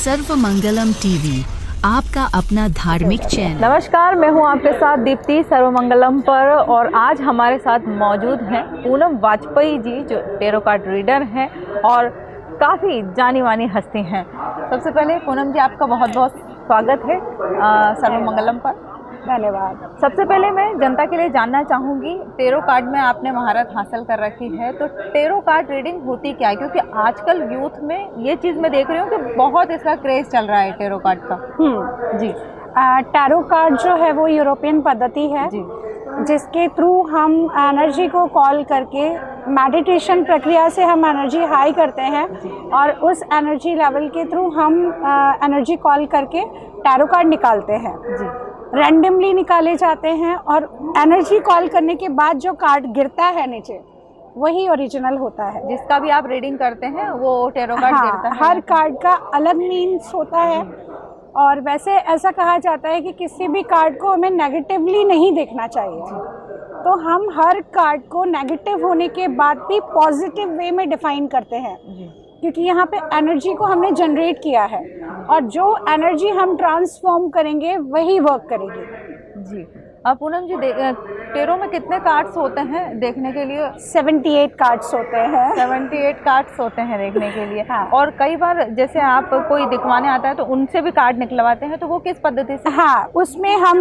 सर्वमंगलम TV, आपका अपना धार्मिक चैनल। नमस्कार, मैं हूं आपके साथ दीप्ति सर्वमंगलम पर, और आज हमारे साथ मौजूद हैं पूनम वाजपेयी जी, जो टेरो कार्ड रीडर हैं और काफ़ी जानी मानी हस्ती हैं। सबसे पहले पूनम जी, आपका बहुत बहुत स्वागत है सर्वमंगलम पर। धन्यवाद। सबसे पहले मैं जनता के लिए जानना चाहूँगी, टेरो कार्ड में आपने महारत हासिल कर रखी है, तो टेरो कार्ड रीडिंग होती क्या है? क्योंकि आजकल यूथ में ये चीज़ मैं देख रही हूँ कि बहुत इसका क्रेज़ चल रहा है टेरो कार्ड का। जी। टैरो कार्ड जो है वो यूरोपियन पद्धति है जी, जिसके थ्रू हम एनर्जी को कॉल करके मेडिटेशन प्रक्रिया से हम एनर्जी हाई करते हैं और उस एनर्जी लेवल के थ्रू हम एनर्जी कॉल करके टैरो कार्ड निकालते हैं। जी, रैंडमली निकाले जाते हैं और एनर्जी कॉल करने के बाद जो कार्ड गिरता है नीचे वही ओरिजिनल होता है। जिसका भी आप रीडिंग करते हैं वो टेरो कार्ड गिरता है। हर कार्ड का अलग मीन्स होता है और वैसे ऐसा कहा जाता है कि किसी भी कार्ड को हमें नेगेटिवली नहीं देखना चाहिए, तो हम हर कार्ड को नेगेटिव होने के बाद भी पॉजिटिव वे में डिफाइन करते हैं, क्योंकि यहाँ पे एनर्जी को हमने जनरेट किया है और जो एनर्जी हम ट्रांसफॉर्म करेंगे वही वर्क करेगी। जी। अब पूनम जी, टेरो में कितने कार्ड्स होते हैं देखने के लिए? 78 कार्ड्स होते हैं। 78 कार्ड्स होते हैं देखने के लिए। हाँ। और कई बार जैसे आप कोई दिखवाने आता है तो उनसे भी कार्ड निकलवाते हैं, तो वो किस पद्धति से? हाँ, उसमें हम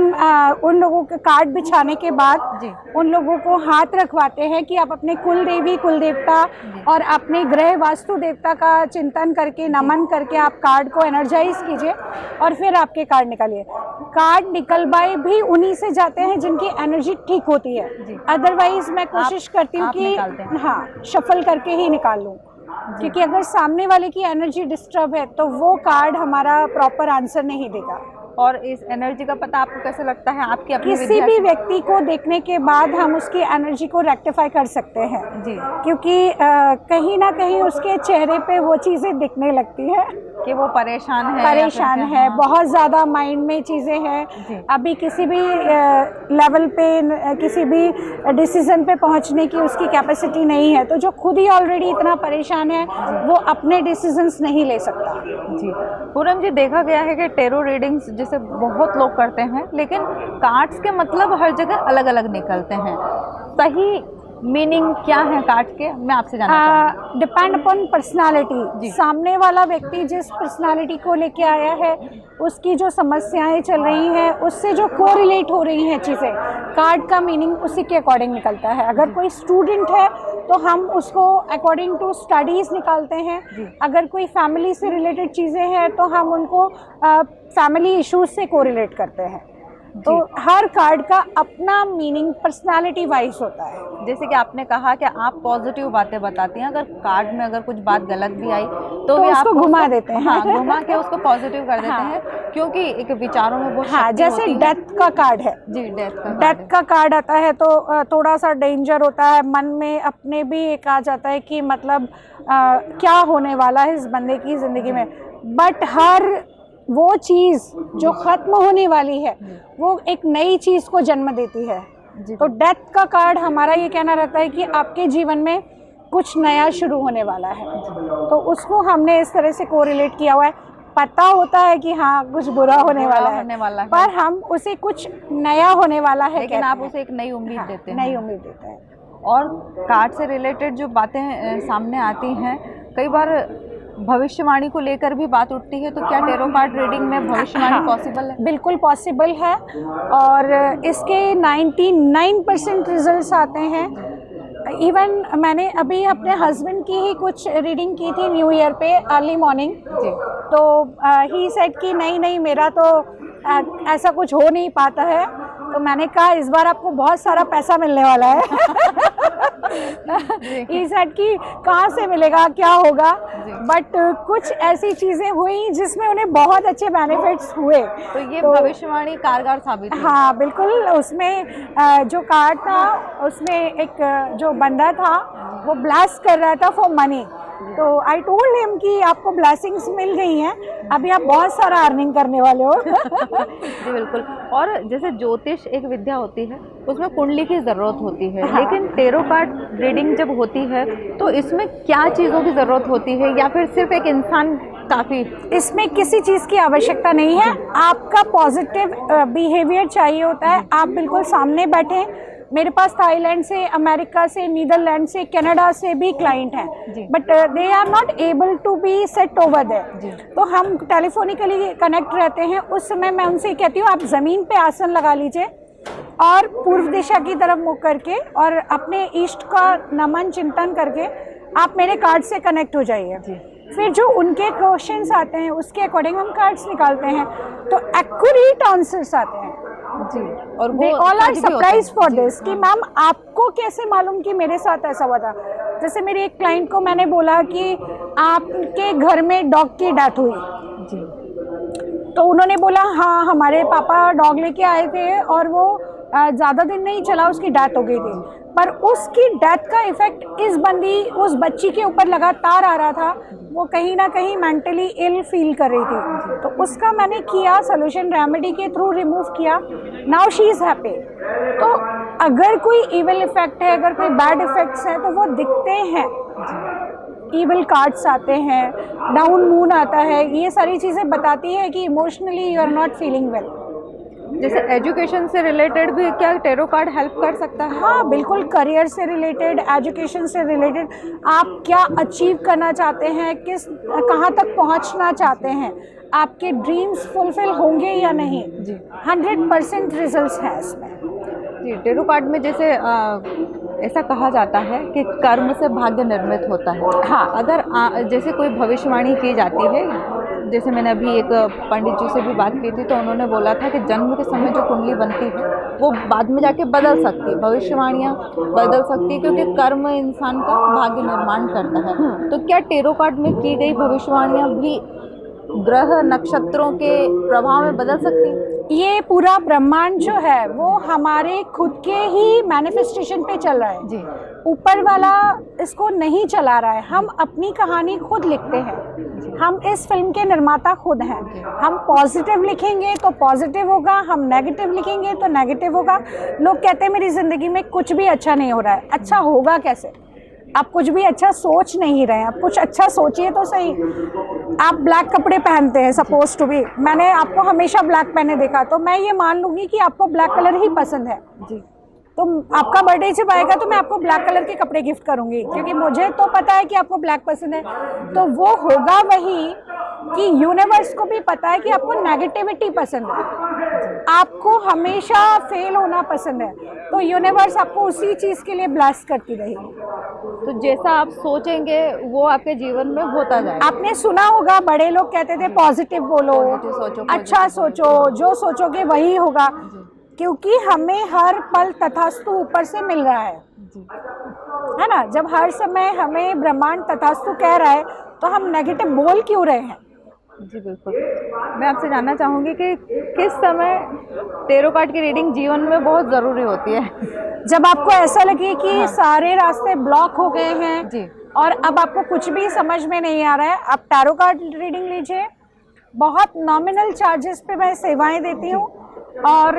उन लोगों के कार्ड बिछाने के बाद जी, उन लोगों को हाथ रखवाते हैं कि आप अपने कुल देवी, कुल देवता और अपने ग्रह वास्तु देवता का चिंतन करके, नमन करके आप कार्ड को एनर्जाइज कीजिए और फिर आपके कार्ड निकालिए। कार्ड निकलवाए भी उन्हीं से जाते हैं जिनकी एनर्जी ठीक होती है। अदरवाइज मैं कोशिश करती हूँ कि शफल करके ही निकाल लूँ, क्योंकि अगर सामने वाले की एनर्जी डिस्टर्ब है तो वो कार्ड हमारा प्रॉपर आंसर नहीं देगा। और इस एनर्जी का पता आपको कैसे लगता है? आपकी अपनी किसी भी व्यक्ति को देखने के बाद हम उसकी एनर्जी को रेक्टिफाई कर सकते हैं। जी, क्योंकि कहीं ना कहीं उसके चेहरे पे वो चीज़ें दिखने लगती है कि वो परेशान है, बहुत ज़्यादा माइंड में चीज़ें हैं, अभी किसी भी लेवल पे किसी भी डिसीजन पे पहुंचने की उसकी कैपेसिटी नहीं है, तो जो खुद ही ऑलरेडी इतना परेशान है वो अपने डिसीजंस नहीं ले सकता। जी। पूनम जी, देखा गया है कि टेरो रीडिंग्स जैसे बहुत लोग करते हैं, लेकिन कार्ड्स के मतलब हर जगह अलग अलग निकलते हैं। सही मीनिंग क्या है कार्ड के, मैं आपसे जानना चाहूँगी। Depend upon personality. सामने वाला व्यक्ति जिस पर्सनालिटी को लेके आया है, उसकी जो समस्याएं चल रही हैं, उससे जो कोरिलेट हो रही हैं चीज़ें, कार्ड का मीनिंग उसी के अकॉर्डिंग निकलता है। अगर कोई स्टूडेंट है तो हम उसको अकॉर्डिंग टू स्टडीज़ निकालते हैं। अगर कोई फैमिली से रिलेटेड चीज़ें हैं तो हम उनको फैमिली इश्यूज से कोरिलेट करते हैं। तो हर कार्ड का अपना मीनिंग पर्सनालिटी वाइज होता है। जैसे कि आपने कहा कि आप पॉजिटिव बातें बताती हैं, अगर कार्ड में अगर कुछ बात गलत भी आई तो भी उसको घुमा देते हैं। हाँ, घुमा के उसको पॉजिटिव कर देते हैं, क्योंकि एक विचारों में वो जैसे डेथ का कार्ड है। जी, डेथ का कार्ड आता है तो थोड़ा सा डेंजर होता है, मन में अपने भी एक आ जाता है कि मतलब क्या होने वाला है इस बंदे की ज़िंदगी में। बट हर वो चीज़ जो ख़त्म होने वाली है वो एक नई चीज़ को जन्म देती है। तो डेथ का कार्ड हमारा ये कहना रहता है कि आपके जीवन में कुछ नया शुरू होने वाला है, तो उसको हमने इस तरह से कोरिलेट किया हुआ है। पता होता है कि हाँ कुछ बुरा होने वाला है, पर हम उसे कुछ नया होने वाला है, लेकिन आप उसे एक नई उम्मीद देते हैं। नई उम्मीद देते हैं। और कार्ड से रिलेटेड जो बातें सामने आती हैं, कई बार भविष्यवाणी को लेकर भी बात उठती है, तो क्या टेरो कार्ड रीडिंग में भविष्यवाणी पॉसिबल है? बिल्कुल पॉसिबल है और इसके 99% रिजल्ट्स आते हैं। इवन मैंने अभी अपने हस्बैंड की ही कुछ रीडिंग की थी न्यू ईयर पे अर्ली मॉर्निंग, तो ही सेड कि नहीं मेरा तो ऐसा कुछ हो नहीं पाता है। तो मैंने कहा इस बार आपको बहुत सारा पैसा मिलने वाला है। ही सेड कि कहाँ से मिलेगा, क्या होगा, बट कुछ ऐसी चीज़ें हुई जिसमें उन्हें बहुत अच्छे बेनिफिट्स हुए। तो ये भविष्यवाणी कारगर साबित हुई। हाँ बिल्कुल। उसमें जो कार्ड था उसमें एक जो बंदा था वो ब्लास्ट कर रहा था फॉर मनी, तो आई टोल्ड हिम कि आपको ब्लेसिंग्स मिल गई हैं, अभी आप बहुत सारा अर्निंग करने वाले हो। जी बिल्कुल। और जैसे ज्योतिष एक विद्या होती है, उसमें कुंडली की ज़रूरत होती है, लेकिन टेरो कार्ड रीडिंग जब होती है तो इसमें क्या चीज़ों की ज़रूरत होती है, या फिर सिर्फ एक इंसान काफ़ी इसमें किसी चीज़ की आवश्यकता नहीं है। आपका पॉजिटिव बिहेवियर चाहिए होता है। आप बिल्कुल सामने बैठे। मेरे पास थाईलैंड से, अमेरिका से, नीदरलैंड से, कनाडा से भी क्लाइंट हैं, but they are not able to be set over there. तो हम टेलीफोनिकली कनेक्ट रहते हैं। उस समय मैं उनसे कहती हूँ आप ज़मीन पे आसन लगा लीजिए और पूर्व दिशा की तरफ मुख करके और अपने इष्ट का नमन चिंतन करके आप मेरे कार्ड से कनेक्ट हो जाइए। फिर जो उनके क्वेश्चंस आते हैं उसके अकॉर्डिंग हम कार्ड्स निकालते हैं, तो एक्यूरेट आंसर्स आते हैं जी। और they all are surprise for this कि मैम आपको कैसे मालूम कि मेरे साथ ऐसा हुआ था। जैसे मेरे एक क्लाइंट को मैंने बोला कि आपके घर में डॉग की डेथ हुई जी, तो उन्होंने बोला हाँ हमारे पापा डॉग लेके आए थे और वो ज़्यादा दिन नहीं चला, उसकी डेथ हो गई थी। पर उसकी डेथ का इफेक्ट उस बच्ची के ऊपर लगातार आ रहा था। वो कहीं ना कहीं मेंटली इल फील कर रही थी, तो उसका मैंने किया सोल्यूशन रेमेडी के थ्रू रिमूव किया। Now she is happy. तो अगर कोई इविल इफेक्ट है, अगर कोई बैड इफेक्ट्स हैं तो वो दिखते हैं। इविल कार्ड्स आते हैं, डाउन मून आता है, ये सारी चीज़ें बताती है कि emotionally you are not feeling well. जैसे एजुकेशन से रिलेटेड भी क्या टेरो कार्ड हेल्प कर सकता है? हाँ बिल्कुल, करियर से रिलेटेड, एजुकेशन से रिलेटेड, आप क्या अचीव करना चाहते हैं, कहाँ तक पहुँचना चाहते हैं, आपके ड्रीम्स फुलफिल होंगे या नहीं जी, 100% रिजल्ट्स हैं इसमें जी। टेरो कार्ड में जैसे ऐसा कहा जाता है कि कर्म से भाग्य निर्मित होता है। हाँ, अगर जैसे कोई भविष्यवाणी की जाती है, जैसे मैंने अभी एक पंडित जी से भी बात की थी, तो उन्होंने बोला था कि जन्म के समय जो कुंडली बनती है वो बाद में जाके बदल सकती है, भविष्यवाणियाँ बदल सकती है, क्योंकि कर्म इंसान का भाग्य निर्माण करता है। तो क्या टेरो कार्ड में की गई भविष्यवाणियाँ भी ग्रह नक्षत्रों के प्रभाव में बदल सकती है? ये पूरा ब्रह्मांड जो है वो हमारे खुद के ही मैनिफेस्टेशन पे चल रहा है जी। ऊपर वाला इसको नहीं चला रहा है। हम अपनी कहानी खुद लिखते हैं। हम इस फिल्म के निर्माता खुद हैं। हम पॉजिटिव लिखेंगे तो पॉजिटिव होगा, हम नेगेटिव लिखेंगे तो नेगेटिव होगा। लोग कहते हैं मेरी ज़िंदगी में कुछ भी अच्छा नहीं हो रहा है। अच्छा होगा कैसे? आप कुछ भी अच्छा सोच नहीं रहे हैं। आप कुछ अच्छा सोचिए तो सही। आप ब्लैक कपड़े पहनते हैं, सपोज टू बी, मैंने आपको हमेशा ब्लैक पहने देखा, तो मैं ये मान लूँगी कि आपको ब्लैक कलर ही पसंद है जी। तो आपका बर्थडे जब आएगा तो मैं आपको ब्लैक कलर के कपड़े गिफ्ट करूँगी, क्योंकि मुझे तो पता है कि आपको ब्लैक पसंद है। तो वो होगा वही कि यूनिवर्स को भी पता है कि आपको नेगेटिविटी पसंद है, आपको हमेशा फेल होना पसंद है, तो यूनिवर्स आपको उसी चीज़ के लिए ब्लेस करती रहेगी। तो जैसा आप सोचेंगे वो आपके जीवन में होता जाएगा। आपने सुना होगा बड़े लोग कहते थे पॉजिटिव बोलो, सोचो, अच्छा सोचो, जो सोचोगे वही होगा, क्योंकि हमें हर पल तथास्तु ऊपर से मिल रहा है ना। जब हर समय हमें ब्रह्मांड तथास्तु कह रहा है तो हम नेगेटिव बोल क्यों रहे हैं? जी बिल्कुल। मैं आपसे जानना चाहूँगी कि किस समय टेरो कार्ड की रीडिंग जीवन में बहुत ज़रूरी होती है? जब आपको ऐसा लगे कि सारे रास्ते ब्लॉक हो गए हैं जी, और अब आपको कुछ भी समझ में नहीं आ रहा है, आप टैरो कार्ड रीडिंग लीजिए। बहुत नॉमिनल चार्जेस पे मैं सेवाएं देती हूँ और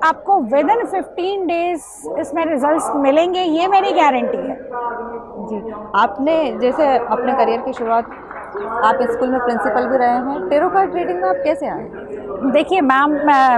आपको विद इन 15 डेज इसमें रिजल्ट्स मिलेंगे, ये मेरी गारंटी है जी। आपने जैसे अपने करियर की शुरुआत, आप स्कूल में प्रिंसिपल भी रहे हैं, टेरो कार्ड रीडिंग में आप कैसे आए? देखिए मैम,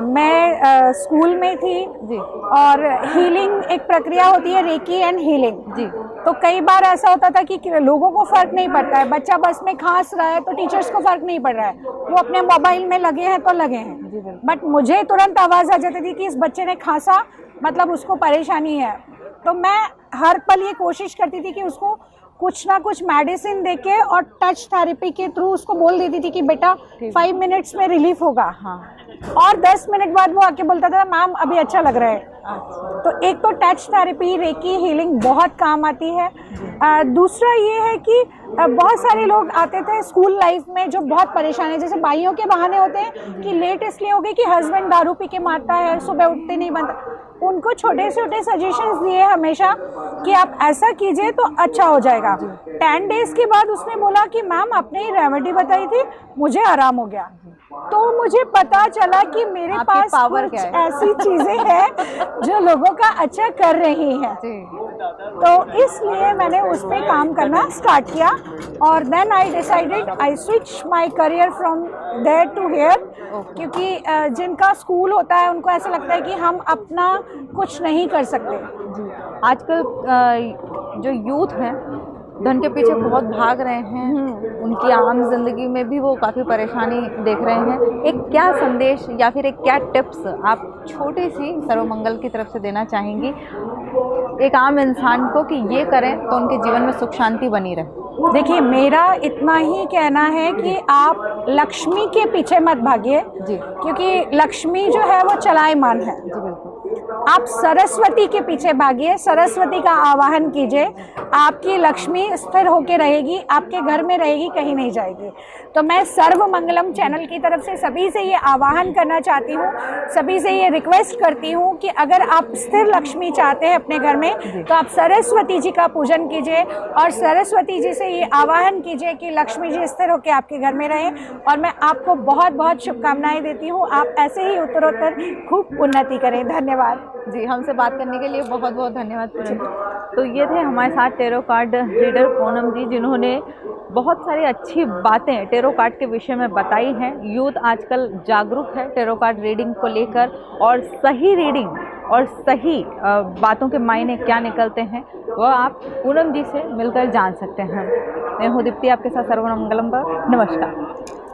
मैं स्कूल में थी जी, और हीलिंग एक प्रक्रिया होती है, रेकी एंड हीलिंग जी। तो कई बार ऐसा होता था कि लोगों को फ़र्क नहीं पड़ता है, बच्चा बस में खांस रहा है तो टीचर्स को फ़र्क नहीं पड़ रहा है, वो अपने मोबाइल में लगे हैं तो लगे हैं, बट मुझे तुरंत आवाज़ आ जाती थी कि इस बच्चे ने खांसा, मतलब उसको परेशानी है। तो मैं हर पल ये कोशिश करती थी कि उसको कुछ ना कुछ मेडिसिन देके और टच थेरेपी के थ्रू उसको बोल देती थी कि बेटा 5 मिनट्स में रिलीफ होगा। हाँ, और 10 मिनट बाद वो आके बोलता था मैम अभी अच्छा लग रहा है। तो एक तो टच थेरेपी, रेकी हीलिंग बहुत काम आती है। दूसरा ये है कि बहुत सारे लोग आते थे स्कूल लाइफ में जो बहुत परेशान है, जैसे भाइयों के बहाने होते हैं कि लेट इसलिए हो गए कि हस्बैंड दारू पी के मारता है, सुबह उठते नहीं बनता। उनको छोटे छोटे सजेशंस दिए हमेशा कि आप ऐसा कीजिए तो अच्छा हो जाएगा। 10 डेज के बाद उसने बोला कि मैम आपने ही रेमेडी बताई थी, मुझे आराम हो गया। तो मुझे पता चला कि मेरे पास पावर कुछ क्या है? ऐसी चीज़ें हैं जो लोगों का अच्छा कर रही हैं। तो इसलिए मैंने उस पर काम करना स्टार्ट किया और then I decided I switch my career from there to here, क्योंकि जिनका स्कूल होता है उनको ऐसा लगता है कि हम अपना कुछ नहीं कर सकते। आजकल जो यूथ हैं धन के पीछे बहुत भाग रहे हैं, उनकी आम जिंदगी में भी वो काफ़ी परेशानी देख रहे हैं। एक क्या संदेश या फिर एक क्या टिप्स आप छोटी सी सर्वमंगल की तरफ से देना चाहेंगी एक आम इंसान को कि ये करें तो उनके जीवन में सुख शांति बनी रहे? देखिए, मेरा इतना ही कहना है कि आप लक्ष्मी के पीछे मत भागिए जी, क्योंकि लक्ष्मी जो है वो चलायमान है। जी बिल्कुल। आप सरस्वती के पीछे भागिए, सरस्वती का आवाहन कीजिए, आपकी लक्ष्मी स्थिर होके रहेगी, आपके घर में रहेगी, कहीं नहीं जाएगी। तो मैं सर्व मंगलम चैनल की तरफ से सभी से ये आवाहन करना चाहती हूँ, सभी से ये रिक्वेस्ट करती हूँ कि अगर आप स्थिर लक्ष्मी चाहते हैं अपने घर में तो आप सरस्वती जी का पूजन कीजिए और सरस्वती जी से ये आवाहन कीजिए कि लक्ष्मी जी स्थिर होकर आपके घर में रहें। और मैं आपको बहुत बहुत शुभकामनाएं देती हूँ, आप ऐसे ही उत्तरोत्तर खूब उन्नति करें। धन्यवाद जी, हमसे बात करने के लिए बहुत बहुत धन्यवाद पूनम। तो ये थे हमारे साथ टेरो कार्ड रीडर पूनम जी, जिन्होंने बहुत सारी अच्छी बातें टेरो कार्ड के विषय में बताई हैं। यूथ आजकल जागरूक है टेरो कार्ड रीडिंग को लेकर, और सही रीडिंग और सही बातों के मायने क्या निकलते हैं वह आप पूनम जी से मिलकर जान सकते हैं। मैं हूँ दीप्ति, आपके साथ सर्वमंगलम पर। नमस्कार।